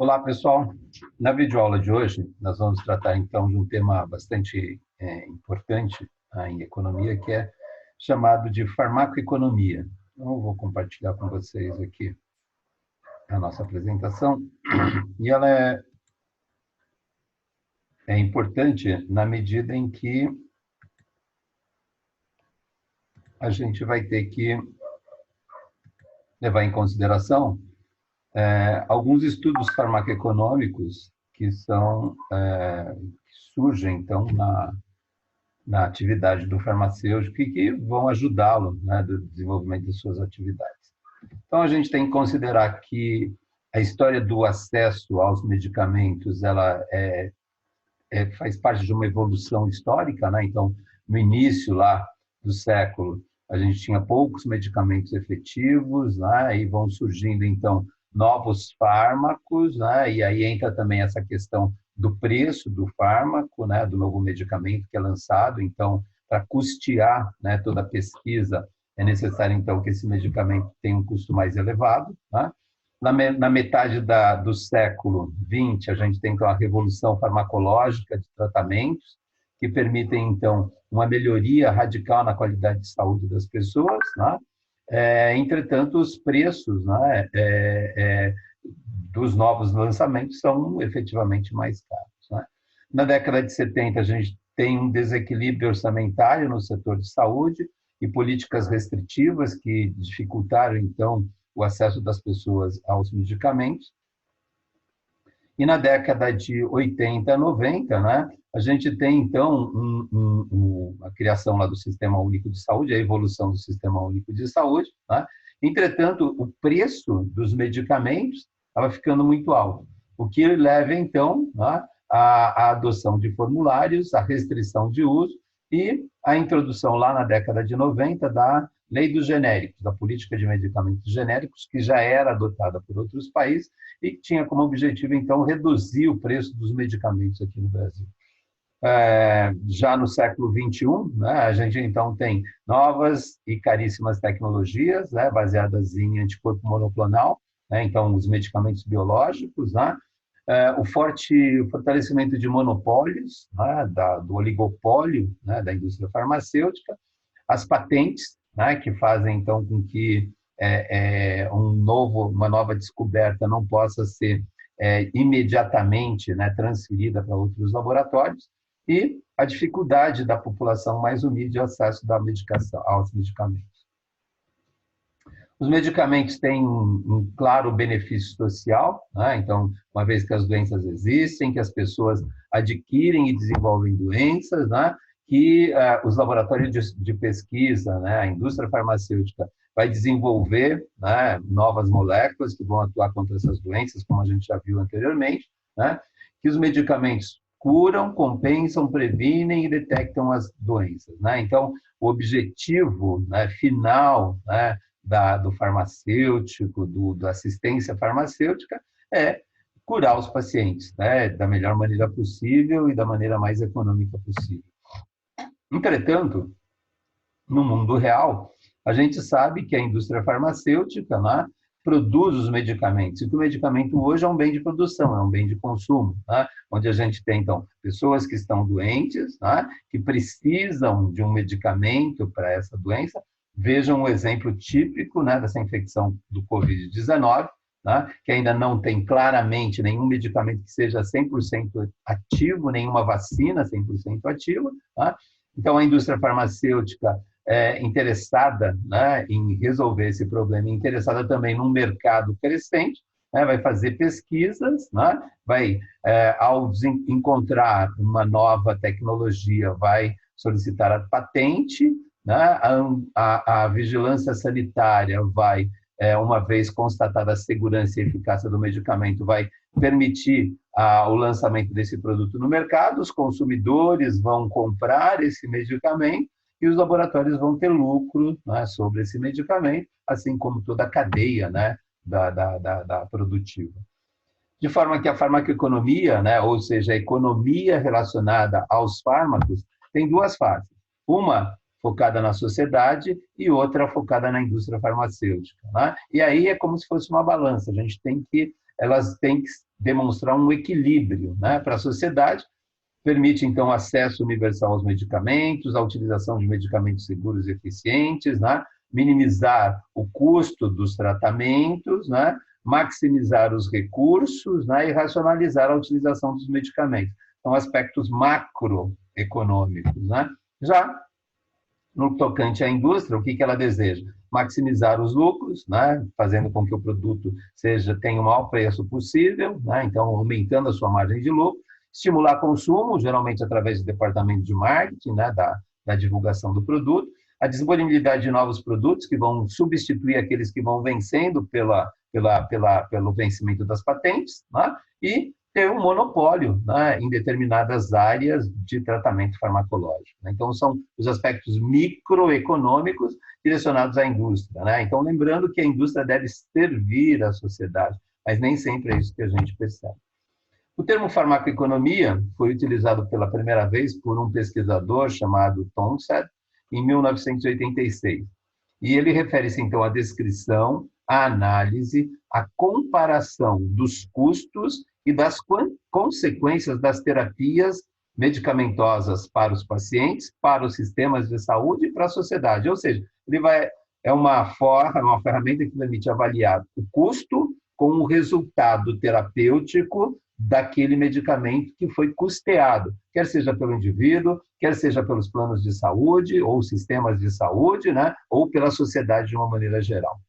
Olá, pessoal. Na videoaula de hoje, nós vamos tratar, então, de um tema bastante importante em economia, que é chamado de farmacoeconomia. Então, eu vou compartilhar com vocês aqui a nossa apresentação. E ela é importante na medida em que a gente vai ter que levar em consideração alguns estudos farmacoeconômicos que surgem, então, na atividade do farmacêutico e que vão ajudá-lo, né, no desenvolvimento de suas atividades. Então, a gente tem que considerar que a história do acesso aos medicamentos ela faz parte de uma evolução histórica, né? Então, no início lá do século, a gente tinha poucos medicamentos efetivos, né? E vão surgindo, então, novos fármacos, né? E aí entra também essa questão do preço do fármaco, né? Do novo medicamento que é lançado. Então, para custear, né, toda a pesquisa, é necessário, então, que esse medicamento tenha um custo mais elevado, né? Na metade do século XX, a gente tem, então, a revolução farmacológica de tratamentos, que permitem, então, uma melhoria radical na qualidade de saúde das pessoas, né? Entretanto, os preços, né, dos novos lançamentos são efetivamente mais caros, né? Na década de 70, a gente tem um desequilíbrio orçamentário no setor de saúde e políticas restritivas que dificultaram, então, o acesso das pessoas aos medicamentos. E na década de 80, 90, né, a gente tem, então, a criação lá do Sistema Único de Saúde, a evolução do Sistema Único de Saúde, né? Entretanto, o preço dos medicamentos estava ficando muito alto, o que leva, então, né, à adoção de formulários, à restrição de uso e a introdução lá na década de 90 da Lei dos Genéricos, da política de medicamentos genéricos, que já era adotada por outros países e que tinha como objetivo, então, reduzir o preço dos medicamentos aqui no Brasil. Já no século XXI, né, a gente, então, tem novas e caríssimas tecnologias, né, baseadas em anticorpo monoclonal, né, então, os medicamentos biológicos, né, o fortalecimento de monopólios, né, do oligopólio, né, da indústria farmacêutica, as patentes, né, que fazem, então, com que uma nova descoberta não possa ser imediatamente, né, transferida para outros laboratórios, e a dificuldade da população mais humilde de acesso aos medicamentos. Os medicamentos têm um claro benefício social, né? Então, uma vez que as doenças existem, que as pessoas adquirem e desenvolvem doenças, né? Que os laboratórios de pesquisa, né, a indústria farmacêutica vai desenvolver, né, novas moléculas que vão atuar contra essas doenças, como a gente já viu anteriormente, né, que os medicamentos curam, compensam, previnem e detectam as doenças, né? Então, o objetivo, né, final, né, do farmacêutico, da assistência farmacêutica, é curar os pacientes, né, da melhor maneira possível e da maneira mais econômica possível. Entretanto, no mundo real, a gente sabe que a indústria farmacêutica, né, produz os medicamentos, e que o medicamento hoje é um bem de produção, é um bem de consumo, né, onde a gente tem, então, pessoas que estão doentes, né, que precisam de um medicamento para essa doença. Vejam um exemplo típico, né, dessa infecção do Covid-19, né, que ainda não tem claramente nenhum medicamento que seja 100% ativo, nenhuma vacina 100% ativa, né? Então, a indústria farmacêutica é interessada, né, em resolver esse problema, interessada também num mercado crescente, né, vai fazer pesquisas, né, ao encontrar uma nova tecnologia, vai solicitar a patente, né, a vigilância sanitária vai, uma vez constatada a segurança e eficácia do medicamento, vai permitir o lançamento desse produto no mercado, os consumidores vão comprar esse medicamento e os laboratórios vão ter lucro, né, sobre esse medicamento, assim como toda a cadeia, né, da produtiva. De forma que a farmacoeconomia, né, ou seja, a economia relacionada aos fármacos, tem duas faces. Uma focada na sociedade e outra focada na indústria farmacêutica, né? E aí é como se fosse uma balança. Elas têm que demonstrar um equilíbrio, né, para a sociedade, permite, então, acesso universal aos medicamentos, a utilização de medicamentos seguros e eficientes, né, minimizar o custo dos tratamentos, né, maximizar os recursos, né, e racionalizar a utilização dos medicamentos. São aspectos macroeconômicos, né? Já no tocante à indústria, o que ela deseja? Maximizar os lucros, né? Fazendo com que o produto tenha o maior preço possível, né? Então, aumentando a sua margem de lucro, estimular consumo, geralmente através do departamento de marketing, né? da divulgação do produto, a disponibilidade de novos produtos que vão substituir aqueles que vão vencendo pelo vencimento das patentes, né? E ter um monopólio, né, em determinadas áreas de tratamento farmacológico. Então, são os aspectos microeconômicos direcionados à indústria, né? Então, lembrando que a indústria deve servir à sociedade, mas nem sempre é isso que a gente percebe. O termo farmacoeconomia foi utilizado pela primeira vez por um pesquisador chamado Townsend, em 1986. E ele refere-se, então, à descrição, à análise, à comparação dos custos e das consequências das terapias medicamentosas para os pacientes, para os sistemas de saúde e para a sociedade. Ou seja, é uma ferramenta que permite avaliar o custo com o resultado terapêutico daquele medicamento que foi custeado, quer seja pelo indivíduo, quer seja pelos planos de saúde ou sistemas de saúde, né, ou pela sociedade de uma maneira geral.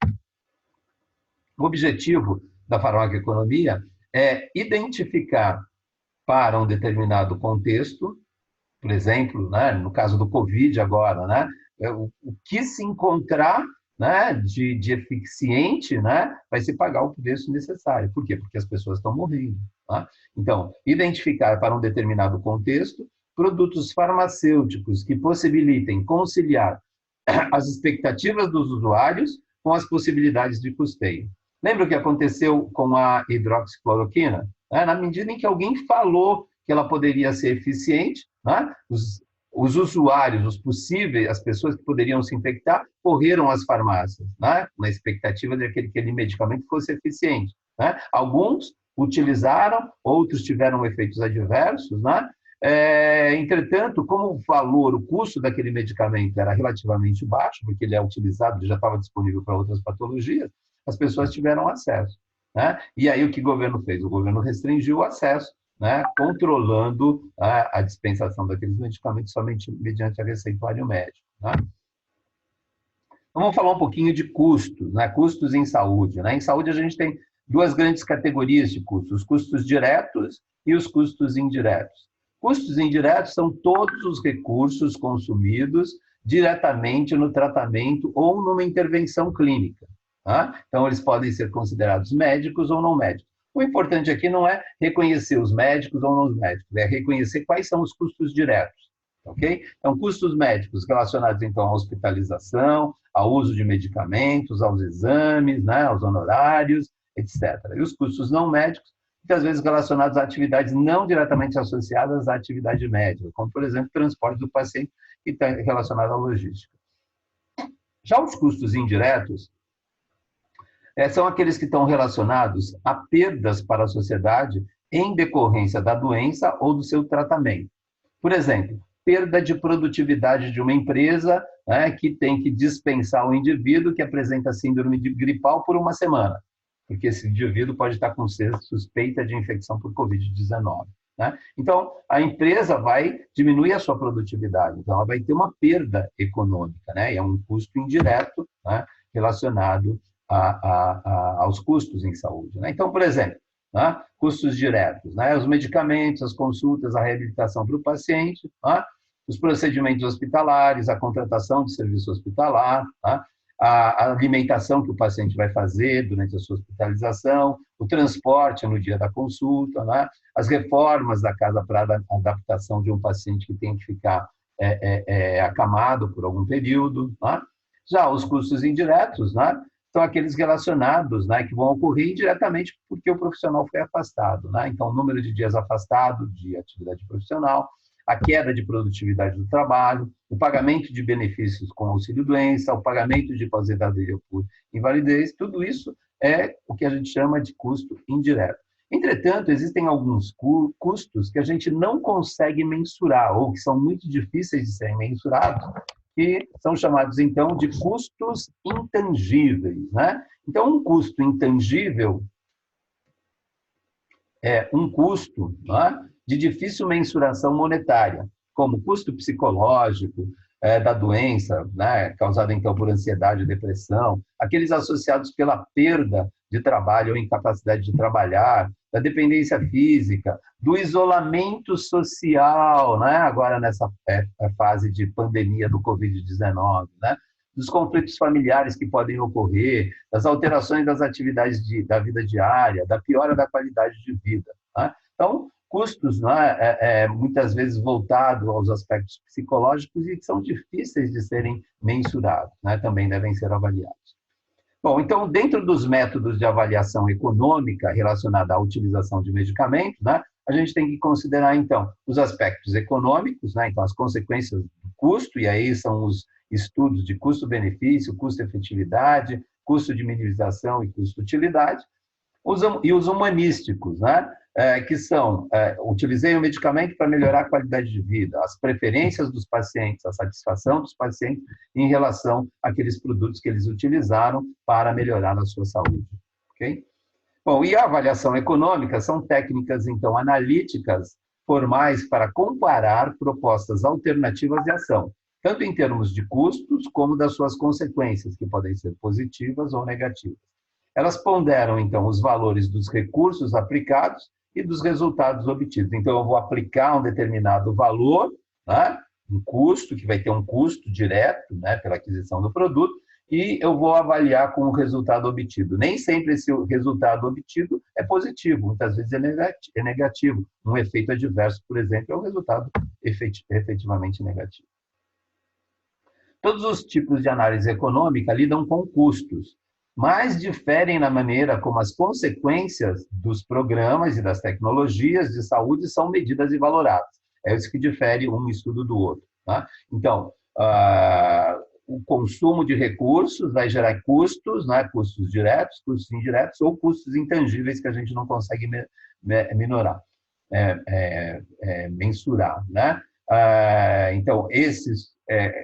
O objetivo da farmacoeconomia é identificar para um determinado contexto, por exemplo, né, no caso do Covid agora, né, o que se encontrar, né, de eficiente, né, vai se pagar o preço necessário. Por quê? Porque as pessoas estão morrendo. Tá? Então, identificar para um determinado contexto produtos farmacêuticos que possibilitem conciliar as expectativas dos usuários com as possibilidades de custeio. Lembra o que aconteceu com a hidroxicloroquina? Na medida em que alguém falou que ela poderia ser eficiente, né? Os usuários, os possíveis, as pessoas que poderiam se infectar, correram às farmácias, né? Na expectativa de que aquele medicamento fosse eficiente. Né? Alguns utilizaram, outros tiveram efeitos adversos, né? Entretanto, como o valor, o custo daquele medicamento era relativamente baixo, porque ele é utilizado, ele já estava disponível para outras patologias, as pessoas tiveram acesso. Né? E aí o que o governo fez? O governo restringiu o acesso, né? Controlando a dispensação daqueles medicamentos somente mediante a receituário médico. Né? Então, vamos falar um pouquinho de custos, né? Custos em saúde. Né? Em saúde, a gente tem duas grandes categorias de custos, os custos diretos e os custos indiretos. Custos indiretos são todos os recursos consumidos diretamente no tratamento ou numa intervenção clínica. Tá? Então, eles podem ser considerados médicos ou não médicos. O importante aqui não é reconhecer os médicos ou não os médicos, é reconhecer quais são os custos diretos. Okay? Então, custos médicos relacionados, então, à hospitalização, ao uso de medicamentos, aos exames, né, aos honorários, etc. E os custos não médicos, muitas vezes relacionados a atividades não diretamente associadas à atividade médica, como, por exemplo, o transporte do paciente, que está relacionado à logística. Já os custos indiretos são aqueles que estão relacionados a perdas para a sociedade em decorrência da doença ou do seu tratamento. Por exemplo, perda de produtividade de uma empresa, né, que tem que dispensar o indivíduo que apresenta síndrome de gripal por uma semana, porque esse indivíduo pode estar com suspeita de infecção por Covid-19. Né? Então, a empresa vai diminuir a sua produtividade, então ela vai ter uma perda econômica, né? E é um custo indireto, né, relacionado aos custos em saúde. Né? Então, por exemplo, né, custos diretos, né, os medicamentos, as consultas, a reabilitação para o paciente, né, os procedimentos hospitalares, a contratação de serviço hospitalar, né, a alimentação que o paciente vai fazer durante a sua hospitalização, o transporte no dia da consulta, né, as reformas da casa para a adaptação de um paciente que tem que ficar acamado por algum período. Né? Já os custos indiretos, né, são aqueles relacionados, né, que vão ocorrer indiretamente porque o profissional foi afastado. Né? Então, o número de dias afastado de atividade profissional, a queda de produtividade do trabalho, o pagamento de benefícios com auxílio-doença, o pagamento de aposentadoria por invalidez, tudo isso é o que a gente chama de custo indireto. Entretanto, existem alguns custos que a gente não consegue mensurar, ou que são muito difíceis de serem mensurados, que são chamados, então, de custos intangíveis, né? Então, um custo intangível é um custo, né, de difícil mensuração monetária, como custo psicológico da doença, né, causada então por ansiedade e depressão, aqueles associados pela perda de trabalho ou incapacidade de trabalhar, da dependência física, do isolamento social, né, agora nessa fase de pandemia do Covid-19, né, dos conflitos familiares que podem ocorrer, das alterações das atividades da vida diária, da piora da qualidade de vida. Né? Então, custos, né, muitas vezes voltados aos aspectos psicológicos e que são difíceis de serem mensurados, né? Também devem ser avaliados. Bom, então, dentro dos métodos de avaliação econômica relacionada à utilização de medicamentos, né, a gente tem que considerar, então, os aspectos econômicos, né, então, as consequências do custo, e aí são os estudos de custo-benefício, custo-efetividade, custo de minimização e custo-utilidade, e os humanísticos, né, que são, utilizei o medicamento para melhorar a qualidade de vida, as preferências dos pacientes, a satisfação dos pacientes em relação àqueles produtos que eles utilizaram para melhorar a sua saúde. Ok? Bom, e a avaliação econômica são técnicas, então, analíticas formais para comparar propostas alternativas de ação, tanto em termos de custos como das suas consequências, que podem ser positivas ou negativas. Elas ponderam, então, os valores dos recursos aplicados e dos resultados obtidos. Então, eu vou aplicar um determinado valor, né, um custo, que vai ter um custo direto, né, pela aquisição do produto, e eu vou avaliar com o resultado obtido. Nem sempre esse resultado obtido é positivo, muitas vezes é negativo. Um efeito adverso, por exemplo, é um resultado efetivamente negativo. Todos os tipos de análise econômica lidam com custos, mas diferem na maneira como as consequências dos programas e das tecnologias de saúde são medidas e valoradas. É isso que difere um estudo do outro. Tá? Então, o consumo de recursos vai gerar custos, né? Custos diretos, custos indiretos ou custos intangíveis que a gente não consegue mensurar. Né? Então, esses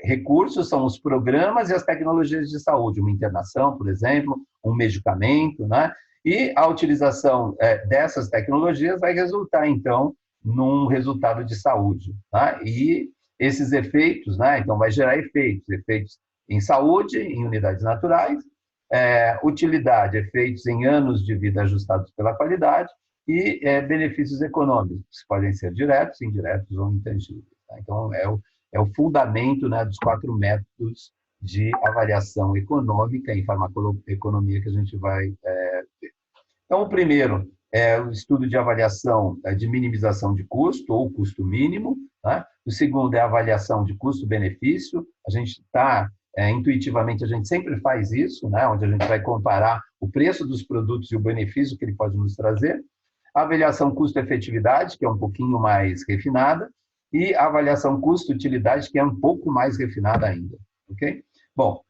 recursos são os programas e as tecnologias de saúde, uma internação, por exemplo, um medicamento, né? E a utilização dessas tecnologias vai resultar, então, num resultado de saúde. Tá? E esses efeitos, né? Então, vai gerar efeitos em saúde, em unidades naturais, utilidade, efeitos em anos de vida ajustados pela qualidade e benefícios econômicos, que podem ser diretos, indiretos ou intangíveis. Tá? Então, é o fundamento, né, dos 4 métodos de avaliação econômica em farmacoeconomia que a gente vai ver. Então, o primeiro é o estudo de avaliação de minimização de custo, ou custo mínimo. Né? O segundo é a avaliação de custo-benefício. A gente está, intuitivamente, a gente sempre faz isso, né? Onde a gente vai comparar o preço dos produtos e o benefício que ele pode nos trazer. A avaliação custo-efetividade, que é um pouquinho mais refinada, e a avaliação custo-utilidade, que é um pouco mais refinada ainda. Ok? Bom,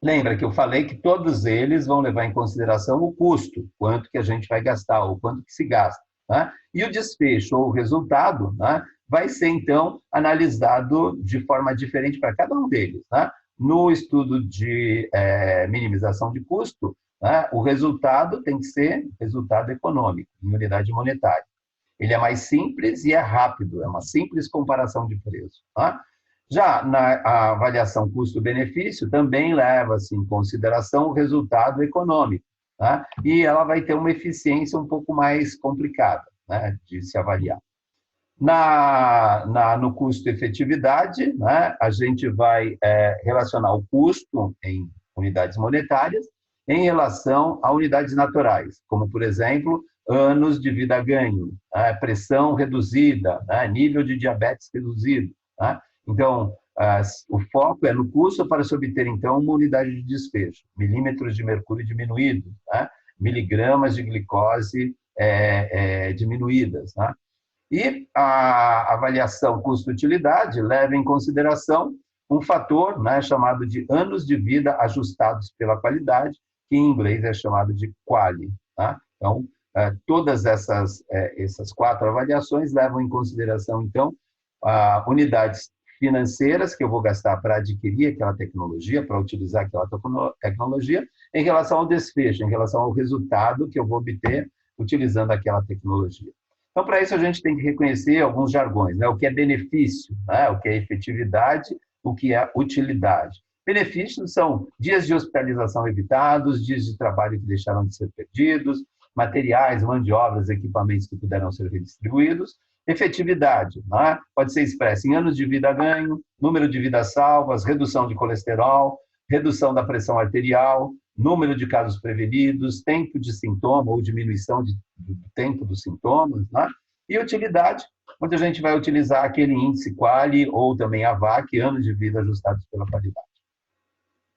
lembra que eu falei que todos eles vão levar em consideração o custo, quanto que a gente vai gastar, ou quanto que se gasta. Né? E o desfecho, ou o resultado, né, vai ser, então, analisado de forma diferente para cada um deles. Né? No estudo de minimização de custo, né, o resultado tem que ser resultado econômico, em unidade monetária. Ele é mais simples e é rápido, é uma simples comparação de preço. Tá? Já na avaliação custo-benefício, também leva-se em consideração o resultado econômico, tá? E ela vai ter uma eficiência um pouco mais complicada, né, de se avaliar. No custo-efetividade, né, a gente vai relacionar o custo em unidades monetárias em relação a unidades naturais, como, por exemplo, anos de vida ganho, né, pressão reduzida, né, nível de diabetes reduzido. Né? Então, o foco é no custo para se obter, então, uma unidade de desfecho, milímetros de mercúrio diminuídos, né? Miligramas de glicose diminuídas. Né? E a avaliação custo-utilidade leva em consideração um fator, né, chamado de anos de vida ajustados pela qualidade, que em inglês é chamado de QALY. Tá? Então, todas essas 4 avaliações levam em consideração, então, unidades financeiras que eu vou gastar para adquirir aquela tecnologia, para utilizar aquela tecnologia, em relação ao desfecho, em relação ao resultado que eu vou obter utilizando aquela tecnologia. Então, para isso, a gente tem que reconhecer alguns jargões, né? O que é benefício, né? O que é efetividade, o que é utilidade. Benefícios são dias de hospitalização evitados, dias de trabalho que deixaram de ser perdidos, materiais, mão de obras, equipamentos que puderam ser redistribuídos. Efetividade, né? Pode ser expressa em anos de vida ganho, número de vidas salvas, redução de colesterol, redução da pressão arterial, número de casos prevenidos, tempo de sintoma ou diminuição do tempo dos sintomas, né? E utilidade, onde a gente vai utilizar aquele índice QALY ou também a VAC, anos de vida ajustados pela qualidade.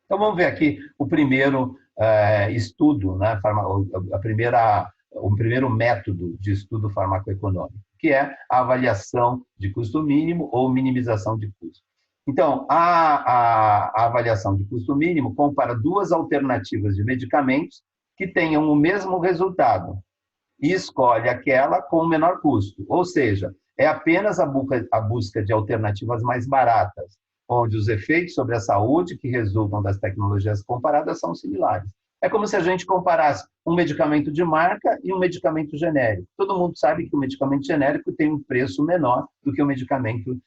Então, vamos ver aqui o primeiro estudo, né? O primeiro método de estudo farmacoeconômico, que é a avaliação de custo mínimo ou minimização de custo. Então, a avaliação de custo mínimo compara 2 alternativas de medicamentos que tenham o mesmo resultado e escolhe aquela com o menor custo, ou seja, é apenas a busca de alternativas mais baratas, onde os efeitos sobre a saúde que resultam das tecnologias comparadas são similares. É como se a gente comparasse um medicamento de marca e um medicamento genérico. Todo mundo sabe que o medicamento genérico tem um preço menor do que o medicamento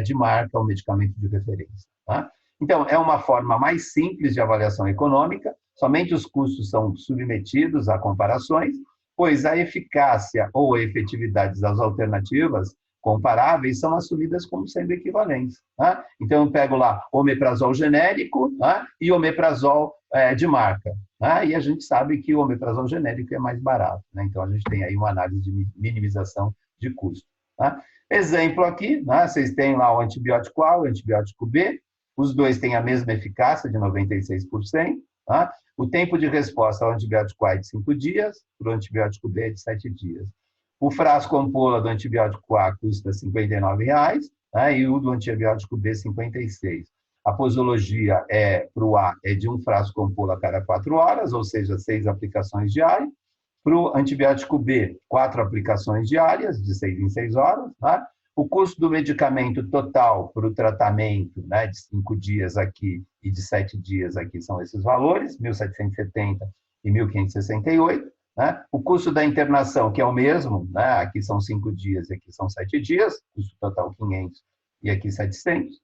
de marca ou medicamento de referência. Tá? Então, é uma forma mais simples de avaliação econômica, somente os custos são submetidos a comparações, pois a eficácia ou a efetividade das alternativas comparáveis são assumidas como sendo equivalentes. Tá? Então, eu pego lá omeprazol genérico, tá? E omeprazol de marca. Tá? E a gente sabe que o omeprazol genérico é mais barato. Né? Então, a gente tem aí uma análise de minimização de custo. Tá? Exemplo aqui, né? Vocês têm lá o antibiótico A, o antibiótico B, os dois têm a mesma eficácia de 96%. Tá? O tempo de resposta ao antibiótico A é de 5 dias, para o antibiótico B é de 7 dias. O frasco ampola do antibiótico A custa R$ 59,00, né, e o do antibiótico B, R$ 56,00. A posologia para o A é de um frasco ampola a cada 4 horas, ou seja, 6 aplicações diárias. Para o antibiótico B, 4 aplicações diárias, de 6 em 6 horas. Tá? O custo do medicamento total para o tratamento, né, de 5 dias aqui e de 7 dias aqui são esses valores, 1.770 e 1.568. Né? O custo da internação, que é o mesmo, né? Aqui são 5 dias e aqui são 7 dias, custo total 500 e aqui 700.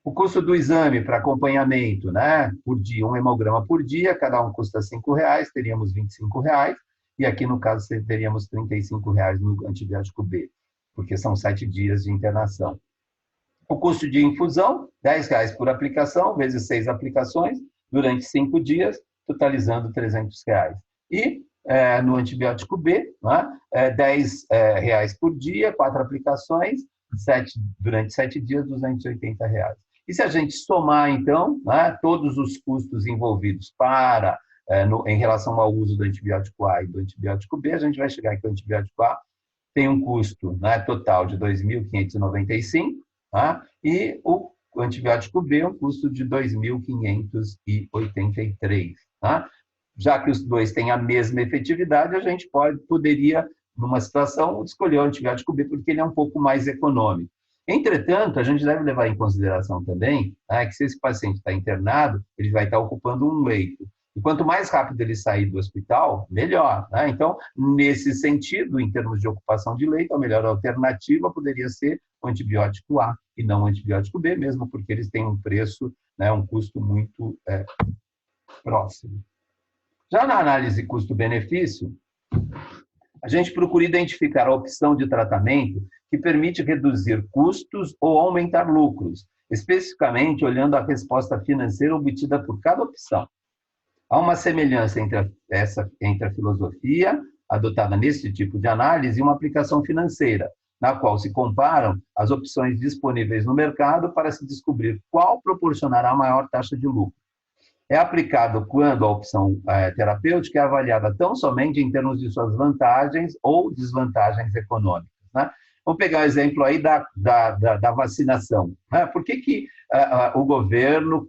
O custo do exame para acompanhamento, né? Por dia, 1 hemograma por dia, cada um custa R$ 5,00, teríamos R$ 25,00, e aqui no caso teríamos R$ 35,00 no antibiótico B, porque são 7 dias de internação. O custo de infusão, R$ 10,00 por aplicação, vezes 6 aplicações, durante 5 dias, totalizando R$ 300,00. E no antibiótico B, né, R$ 10,00 por dia, 4 aplicações, durante 7 dias, R$ 280,00. E se a gente somar, então, né, todos os custos envolvidos em relação ao uso do antibiótico A e do antibiótico B, a gente vai chegar que o antibiótico A tem um custo, né, total de R$ 2.595, tá? E o antibiótico B um custo de R$ 2.583. Tá? Já que os dois têm a mesma efetividade, a gente poderia, numa situação, escolher o antibiótico B porque ele é um pouco mais econômico. Entretanto, a gente deve levar em consideração também, né, que se esse paciente está internado, ele vai estar ocupando um leito. E quanto mais rápido ele sair do hospital, melhor. Né? Então, nesse sentido, em termos de ocupação de leito, a melhor alternativa poderia ser o antibiótico A e não o antibiótico B, mesmo porque eles têm um preço, né, um custo muito próximo. Já na análise custo-benefício, a gente procura identificar a opção de tratamento que permite reduzir custos ou aumentar lucros, especificamente olhando a resposta financeira obtida por cada opção. Há uma semelhança entre a filosofia adotada nesse tipo de análise e uma aplicação financeira, na qual se comparam as opções disponíveis no mercado para se descobrir qual proporcionará a maior taxa de lucro. É aplicado quando a opção terapêutica é avaliada tão somente em termos de suas vantagens ou desvantagens econômicas. Né? Vamos pegar o exemplo aí da vacinação. Né? Por que o governo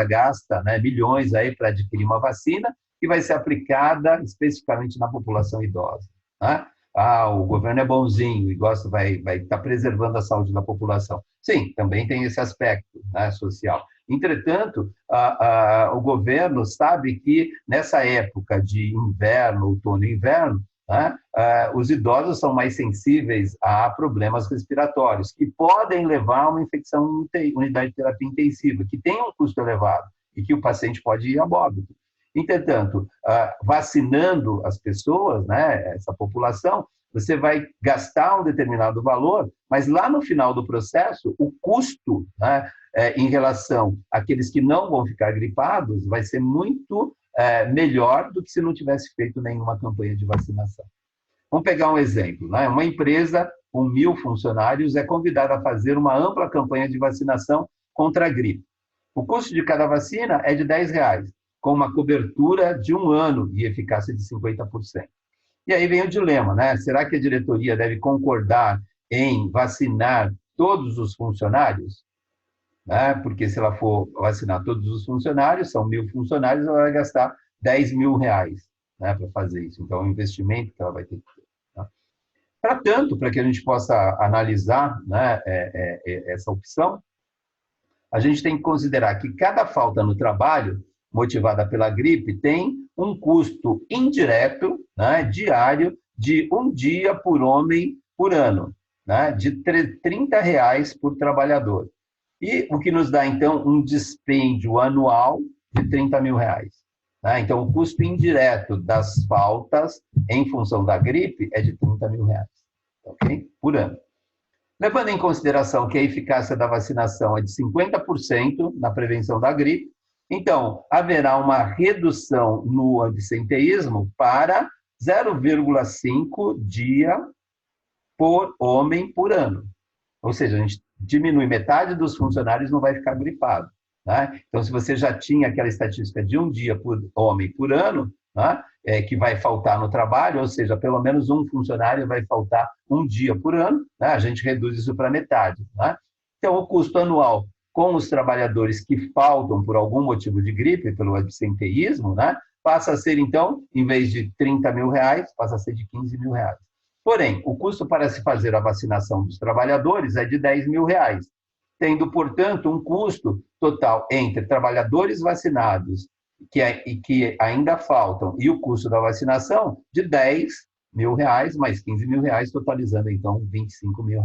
gasta, né, milhões aí para adquirir uma vacina que vai ser aplicada especificamente na população idosa? né? Ah, o governo é bonzinho e gosta, vai estar preservando a saúde da população. Sim, também tem esse aspecto, né, social. Entretanto, o governo sabe que nessa época de inverno, outono e inverno, né, os idosos são mais sensíveis a problemas respiratórios, que podem levar a uma infecção em unidade de terapia intensiva, que tem um custo elevado e que o paciente pode ir a óbito. Entretanto, vacinando as pessoas, né, essa população, você vai gastar um determinado valor, mas lá no final do processo, o custo, né, em relação àqueles que não vão ficar gripados, vai ser muito melhor do que se não tivesse feito nenhuma campanha de vacinação. Vamos pegar um exemplo, né? Uma empresa com 1.000 funcionários é convidada a fazer uma ampla campanha de vacinação contra a gripe. O custo de cada vacina é de R$ 10, com uma cobertura de 1 ano e eficácia de 50%. E aí vem o dilema, né? Será que a diretoria deve concordar em vacinar todos os funcionários? Né? Porque se ela for vacinar todos os funcionários, são 1.000 funcionários, ela vai gastar R$ 10.000, né, para fazer isso. Então, é um investimento que ela vai ter que ter. Tá? Para tanto, para que a gente possa analisar, né, essa opção, a gente tem que considerar que cada falta no trabalho, motivada pela gripe, tem um custo indireto, né, diário, de 1 dia por homem por ano, né, de R$ 30 por trabalhador. E o que nos dá, então, um dispêndio anual de R$ 30.000. Né? Então, o custo indireto das faltas em função da gripe é de R$ 30.000, okay? Por ano. Levando em consideração que a eficácia da vacinação é de 50% na prevenção da gripe, então, haverá uma redução no absenteísmo para 0,5 dia por homem por ano. Ou seja, a gente diminui metade dos funcionários, não vai ficar gripado. Né? Então, se você já tinha aquela estatística de 1 dia por homem por ano, né, que vai faltar no trabalho, ou seja, pelo menos um funcionário vai faltar 1 dia por ano, né, a gente reduz isso para metade. Né? Então, o custo anual com os trabalhadores que faltam por algum motivo de gripe, pelo absenteísmo, né, passa a ser, então, em vez de R$ 30.000, passa a ser de R$ 15.000. Porém, o custo para se fazer a vacinação dos trabalhadores é de R$ 10.000, tendo, portanto, um custo total entre trabalhadores vacinados que ainda faltam e o custo da vacinação de R$ 10.000 mais R$ 15.000, totalizando, então, R$ 25.000.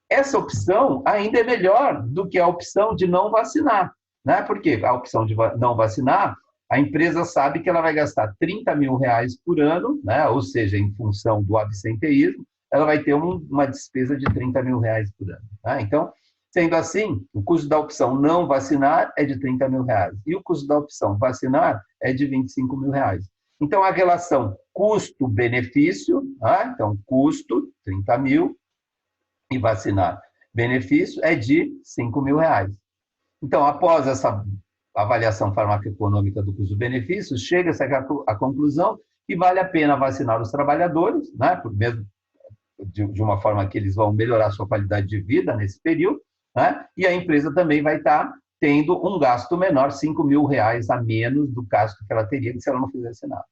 Essa opção ainda é melhor do que a opção de não vacinar, né? Porque a opção de não vacinar, a empresa sabe que ela vai gastar R$ 30.000 por ano, né? Ou seja, em função do absenteísmo, ela vai ter uma despesa de R$ 30.000 por ano. Né? Então, sendo assim, o custo da opção não vacinar é de R$ 30.000 e o custo da opção vacinar é de R$ 25.000. Então, a relação custo-benefício, né? Então, custo, R$ 30.000, e vacinar benefício é de R$ 5.000. Então, após essa avaliação farmacoeconômica do custo-benefício, chega-se à conclusão que vale a pena vacinar os trabalhadores, né, mesmo de uma forma que eles vão melhorar a sua qualidade de vida nesse período, né, e a empresa também vai estar tendo um gasto menor, R$ 5.000 a menos do gasto que ela teria se ela não fizesse nada.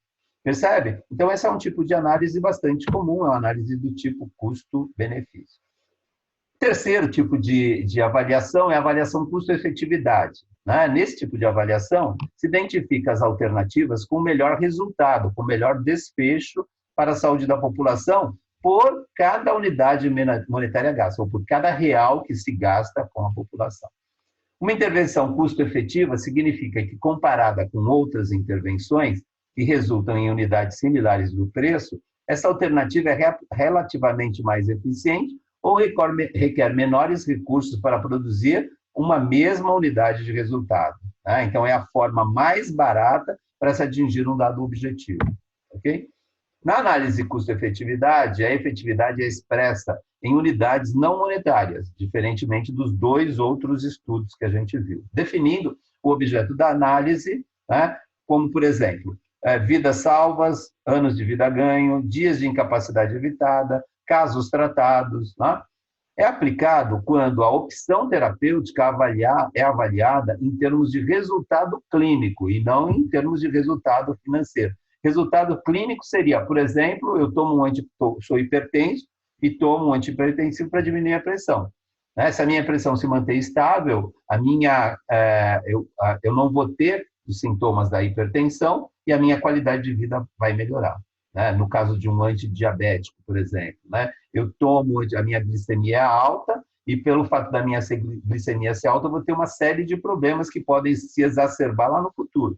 Percebe? Então, esse é um tipo de análise bastante comum, é uma análise do tipo custo-benefício. Terceiro tipo de avaliação é a avaliação custo-efetividade. Né? Nesse tipo de avaliação, se identifica as alternativas com melhor resultado, com melhor desfecho para a saúde da população por cada unidade monetária gasta, ou por cada real que se gasta com a população. Uma intervenção custo-efetiva significa que, comparada com outras intervenções que resultam em unidades similares do preço, essa alternativa é relativamente mais eficiente ou requer menores recursos para produzir uma mesma unidade de resultado. Né? Então, é a forma mais barata para se atingir um dado objetivo. Okay? Na análise custo-efetividade, a efetividade é expressa em unidades não monetárias, diferentemente dos 2 outros estudos que a gente viu, definindo o objeto da análise, né, como, por exemplo, vidas salvas, anos de vida ganho, dias de incapacidade evitada, casos tratados. Né? É aplicado quando a opção terapêutica é avaliada em termos de resultado clínico e não em termos de resultado financeiro. Resultado clínico seria, por exemplo, eu tomo sou hipertenso e tomo um antihipertensivo para diminuir a pressão. Né? Se a minha pressão se manter estável, eu não vou ter os sintomas da hipertensão e a minha qualidade de vida vai melhorar. Né? No caso de um antidiabético, por exemplo, né? Eu tomo, a minha glicemia é alta e pelo fato da minha glicemia ser alta, eu vou ter uma série de problemas que podem se exacerbar lá no futuro.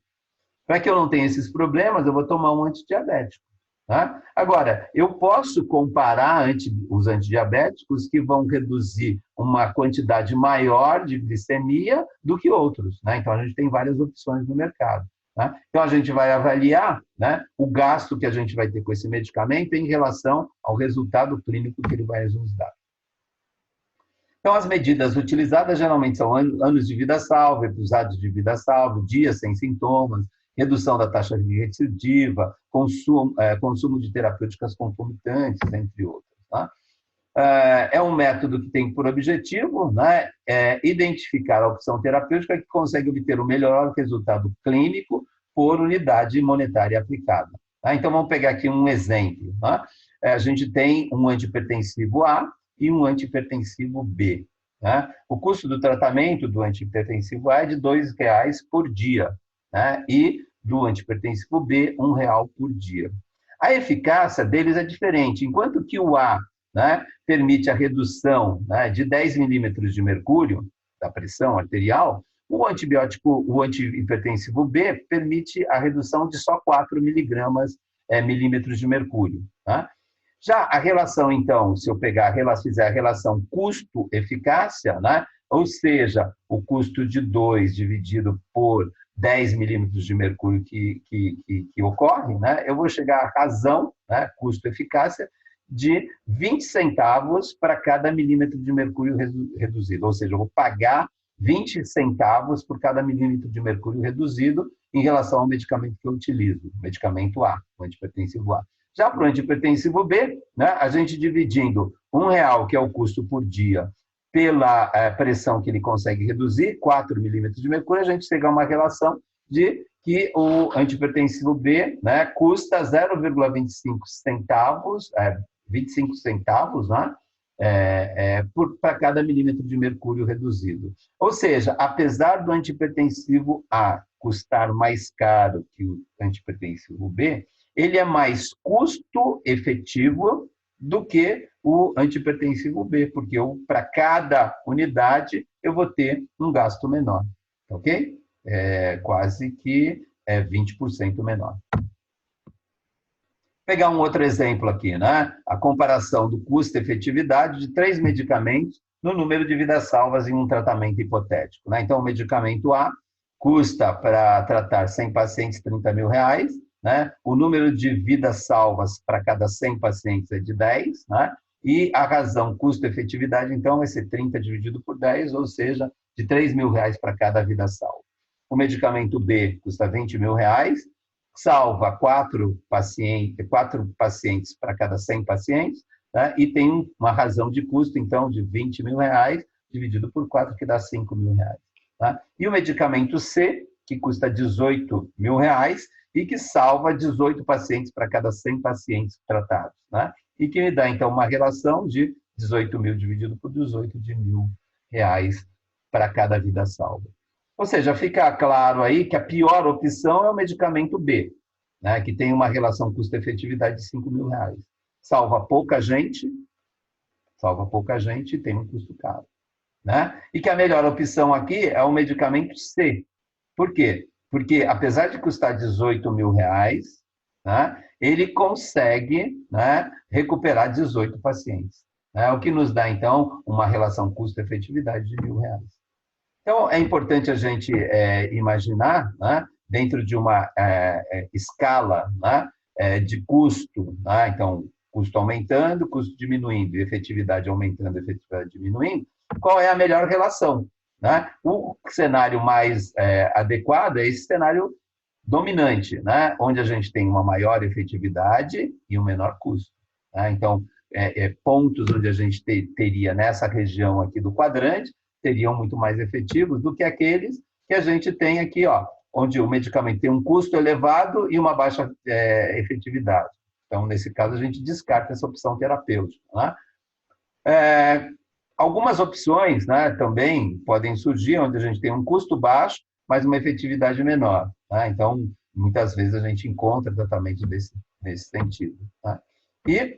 Para que eu não tenha esses problemas, eu vou tomar um antidiabético. Tá? Agora, eu posso comparar os antidiabéticos que vão reduzir uma quantidade maior de glicemia do que outros. Né? Então, a gente tem várias opções no mercado. Tá? Então, a gente vai avaliar, né, o gasto que a gente vai ter com esse medicamento em relação ao resultado clínico que ele vai nos dar. Então, as medidas utilizadas geralmente são anos de vida salva, episódios de vida salva, dias sem sintomas, redução da taxa de recidiva, consumo de terapêuticas concomitantes, entre outras. Tá? É um método que tem por objetivo, né, identificar a opção terapêutica que consegue obter o melhor resultado clínico por unidade monetária aplicada. Tá? Então, vamos pegar aqui um exemplo. Tá? A gente tem um antihipertensivo A e um antihipertensivo B. Né? O custo do tratamento do antihipertensivo A é de R$ 2,00 por dia, né? E do antihipertensivo B, R$ 1,00 por dia. A eficácia deles é diferente. Enquanto que o A, né, permite a redução, né, de 10 milímetros de mercúrio da pressão arterial, o antihipertensivo B permite a redução de só 4 milímetros de mercúrio. Tá? Já a relação, então, se eu fizer a relação custo-eficácia, né, ou seja, o custo de 2 dividido por 10 milímetros de mercúrio que ocorre, né, eu vou chegar à razão, né, custo-eficácia, de 20 centavos para cada milímetro de mercúrio reduzido. Ou seja, eu vou pagar 20 centavos por cada milímetro de mercúrio reduzido em relação ao medicamento que eu utilizo, o medicamento A, o antihipertensivo A. Já para o antihipertensivo B, né, a gente dividindo R$ 1,00, que é o custo por dia, pela pressão que ele consegue reduzir, 4 milímetros de mercúrio, a gente chega a uma relação de que o antihipertensivo B, né, custa 0,25 centavos, 25 centavos, né, para cada milímetro de mercúrio reduzido. Ou seja, apesar do antihipertensivo A custar mais caro que o antihipertensivo B, ele é mais custo-efetivo do que o antihipertensivo B, porque para cada unidade eu vou ter um gasto menor, ok? Quase que 20% menor. Pegar um outro exemplo aqui, né? A comparação do custo-efetividade de 3 medicamentos no número de vidas salvas em um tratamento hipotético. Né? Então, o medicamento A custa, para tratar 100 pacientes, R$ 30.000, né? O número de vidas salvas para cada 100 pacientes é de 10, né? E a razão custo-efetividade, então, vai ser 30 dividido por 10, ou seja, de R$ 3.000 para cada vida salva. O medicamento B custa R$ 20.000, salva 4 pacientes para cada 100 pacientes, né? E tem uma razão de custo, então, de R$ 20.000 dividido por 4, que dá R$ 5.000. Tá? E o medicamento C, que custa R$ 18.000 e que salva 18 pacientes para cada 100 pacientes tratados. Né? E que me dá, então, uma relação de 18.000 dividido por 18 de R$ 1.000 para cada vida salva. Ou seja, fica claro aí que a pior opção é o medicamento B, né, que tem uma relação custo-efetividade de R$ 5.000. Salva pouca gente e tem um custo caro. Né? E que a melhor opção aqui é o medicamento C. Por quê? Porque, apesar de custar R$ 18.000, né, ele consegue, né, recuperar 18 pacientes. Né, o que nos dá, então, uma relação custo-efetividade de R$ 1.000. Então, é importante a gente imaginar, né, dentro de uma escala, né, de custo, né, então, custo aumentando, custo diminuindo, efetividade aumentando, efetividade diminuindo, qual é a melhor relação? Né? O cenário mais adequado é esse cenário dominante, né, onde a gente tem uma maior efetividade e um menor custo. Né? Então, pontos onde a gente teria nessa região aqui do quadrante seriam muito mais efetivos do que aqueles que a gente tem aqui, ó, onde o medicamento tem um custo elevado e uma baixa efetividade. Então, nesse caso, a gente descarta essa opção terapêutica, né? Algumas opções, né, também podem surgir, onde a gente tem um custo baixo, mas uma efetividade menor, né? Então, muitas vezes a gente encontra tratamento nesse sentido, né? E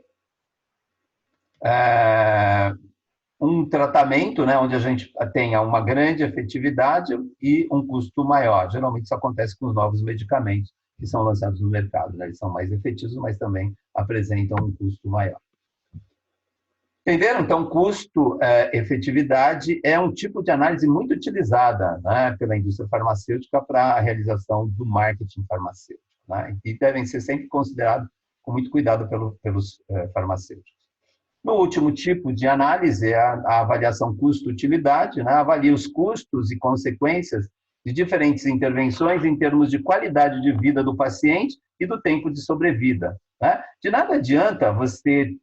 um tratamento, né, onde a gente tenha uma grande efetividade e um custo maior. Geralmente isso acontece com os novos medicamentos que são lançados no mercado, né? Eles são mais efetivos, mas também apresentam um custo maior. Entenderam? Então, custo-efetividade é um tipo de análise muito utilizada, né, pela indústria farmacêutica para a realização do marketing farmacêutico, né, e devem ser sempre considerados com muito cuidado pelos farmacêuticos. No último tipo de análise é a avaliação custo-utilidade, né, avalia os custos e consequências de diferentes intervenções em termos de qualidade de vida do paciente e do tempo de sobrevida, né? De nada adianta você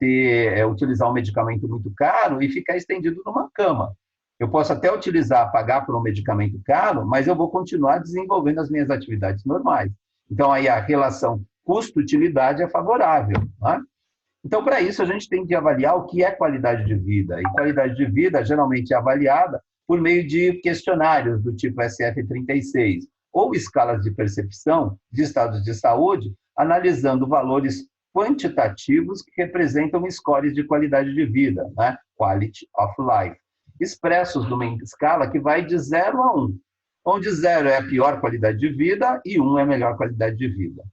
utilizar um medicamento muito caro e ficar estendido numa cama. Eu posso até pagar por um medicamento caro, mas eu vou continuar desenvolvendo as minhas atividades normais. Então, aí a relação custo-utilidade é favorável, né? Então, para isso, a gente tem que avaliar o que é qualidade de vida. E qualidade de vida geralmente é avaliada por meio de questionários do tipo SF-36, ou escalas de percepção de estados de saúde, analisando valores quantitativos que representam scores de qualidade de vida, né? Quality of life, expressos numa escala que vai de 0 a 1, onde 0 é a pior qualidade de vida e 1 é a melhor qualidade de vida.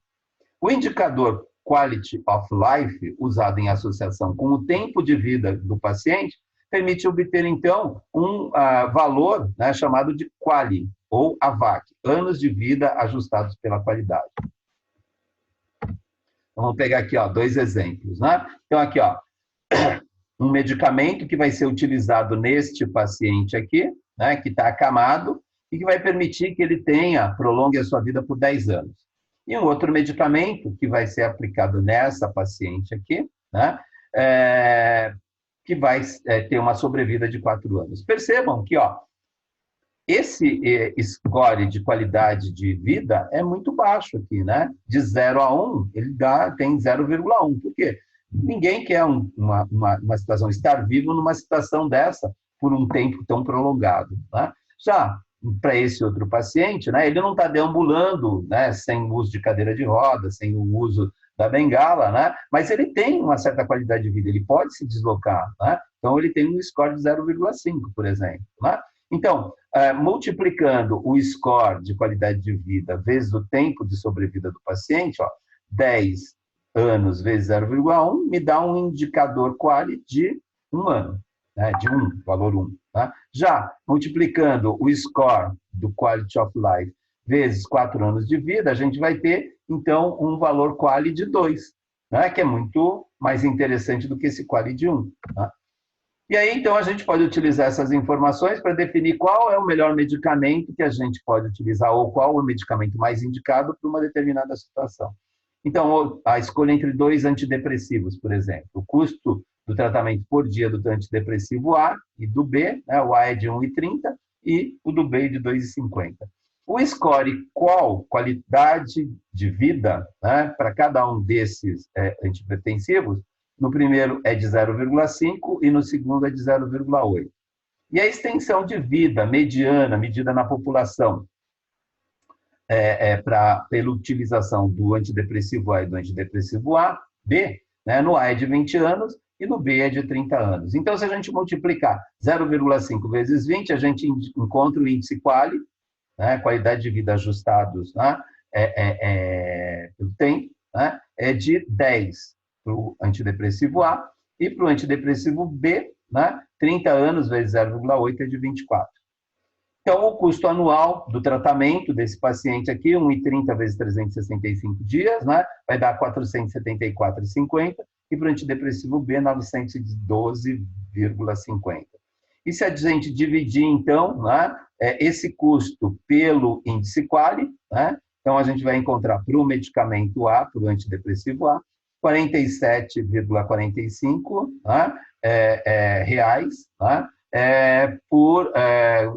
O indicador Quality of Life, usado em associação com o tempo de vida do paciente, permite obter, então, um valor, né, chamado de QALY, ou AVAC, anos de vida ajustados pela qualidade. Então, vamos pegar aqui, ó, 2 exemplos, né? Então, aqui, ó, um medicamento que vai ser utilizado neste paciente aqui, né, que está acamado, e que vai permitir que ele prolongue a sua vida por 10 anos. E um outro medicamento que vai ser aplicado nessa paciente aqui, né, que vai ter uma sobrevida de 4 anos. Percebam que, ó, esse score de qualidade de vida é muito baixo aqui, né? De 0 a 1, ele tem 0,1. Por quê? Ninguém quer uma situação, estar vivo numa situação dessa por um tempo tão prolongado, né? Já para esse outro paciente, né, ele não está deambulando, né, sem o uso de cadeira de rodas, sem o uso da bengala, né, mas ele tem uma certa qualidade de vida, ele pode se deslocar, né? Então ele tem um score de 0,5, por exemplo, né? Então, multiplicando o score de qualidade de vida vezes o tempo de sobrevida do paciente, ó, 10 anos vezes 0,1 me dá um indicador QALY de 1 ano, né, de 1, valor 1. Tá? Já multiplicando o score do Quality of Life vezes 4 anos de vida, a gente vai ter, então, um valor QALY de 2, né, que é muito mais interessante do que esse QALY de 1. Tá? E aí, então, a gente pode utilizar essas informações para definir qual é o melhor medicamento que a gente pode utilizar ou qual é o medicamento mais indicado para uma determinada situação. Então, a escolha entre 2 antidepressivos, por exemplo, o custo do tratamento por dia do antidepressivo A e do B, né, o A é de 1,30 e o do B é de 2,50. O score qualidade de vida, né, para cada um desses antihipertensivos, no primeiro é de 0,5 e no segundo é de 0,8. E a extensão de vida mediana, medida na população, pela utilização do antidepressivo A e do antidepressivo B, né, no A é de 20 anos e no B é de 30 anos. Então, se a gente multiplicar 0,5 vezes 20, a gente encontra o índice QALY, né, qualidade de vida ajustados, né, pelo tempo, né, é de 10 para o antidepressivo A e para o antidepressivo B, né, 30 anos vezes 0,8 é de 24. Então, o custo anual do tratamento desse paciente aqui, 1,30 vezes 365 dias, né, vai dar 474,50, e para o antidepressivo B, 912,50. E se a gente dividir, então, né, esse custo pelo índice QALY, né, então a gente vai encontrar para o medicamento A, para o antidepressivo A, 47,45, né, reais, né,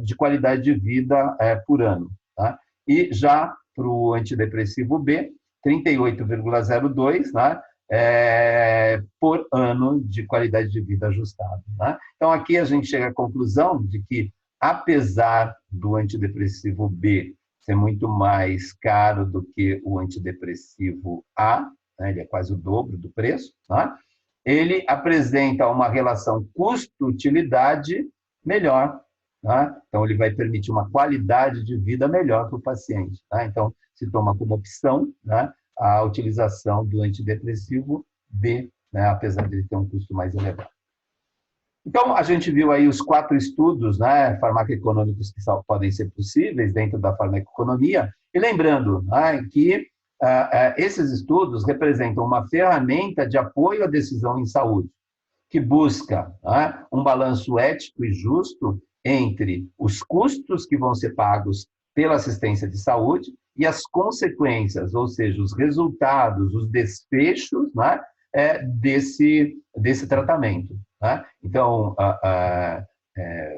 de qualidade de vida por ano. Tá? e já para o antidepressivo B, 38,02, né? Por ano de qualidade de vida ajustado. Né? Então, aqui a gente chega à conclusão de que, apesar do antidepressivo B ser muito mais caro do que o antidepressivo A, né? Ele é quase o dobro do preço, né? Ele apresenta uma relação custo-utilidade melhor. Né? Então, ele vai permitir uma qualidade de vida melhor para o paciente. Né? Então, se toma como opção, né, a utilização do antidepressivo B, né, apesar de ele ter um custo mais elevado. Então, a gente viu aí os 4 estudos, né, farmacoeconômicos que podem ser possíveis dentro da farmacoeconomia, e lembrando, né, que esses estudos representam uma ferramenta de apoio à decisão em saúde, que busca, né, um balanço ético e justo entre os custos que vão ser pagos pela assistência de saúde e as consequências, ou seja, os resultados, os desfechos, né, desse tratamento. Né? Então,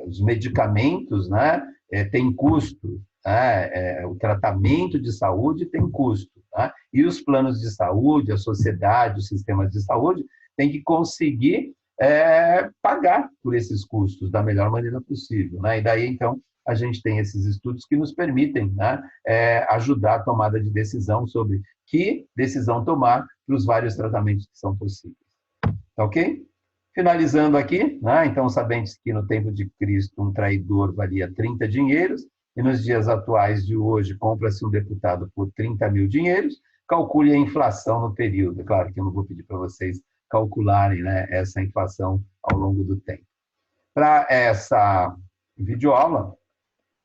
os medicamentos, né, têm custo, né? O tratamento de saúde tem custo. Né? E os planos de saúde, a sociedade, os sistemas de saúde têm que conseguir pagar por esses custos da melhor maneira possível. Né? E daí, então, a gente tem esses estudos que nos permitem, né, ajudar a tomada de decisão sobre que decisão tomar para os vários tratamentos que são possíveis. Tá ok? Finalizando aqui, né, então, sabendo que no tempo de Cristo um traidor valia 30 dinheiros, e nos dias atuais de hoje compra-se um deputado por 30 mil dinheiros, calcule a inflação no período. É claro que eu não vou pedir para vocês calcularem, né, essa inflação ao longo do tempo. Para essa videoaula,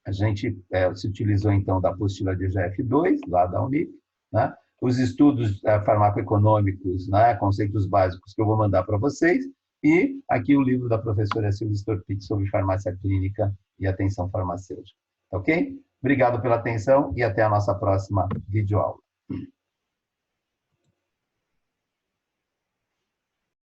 a gente se utilizou, então, da apostila de GF2, lá da Unip, né? Os estudos farmacoeconômicos, né, conceitos básicos que eu vou mandar para vocês, e aqui o livro da professora Silvia Storpitz sobre farmácia clínica e atenção farmacêutica. Ok? Obrigado pela atenção e até a nossa próxima videoaula.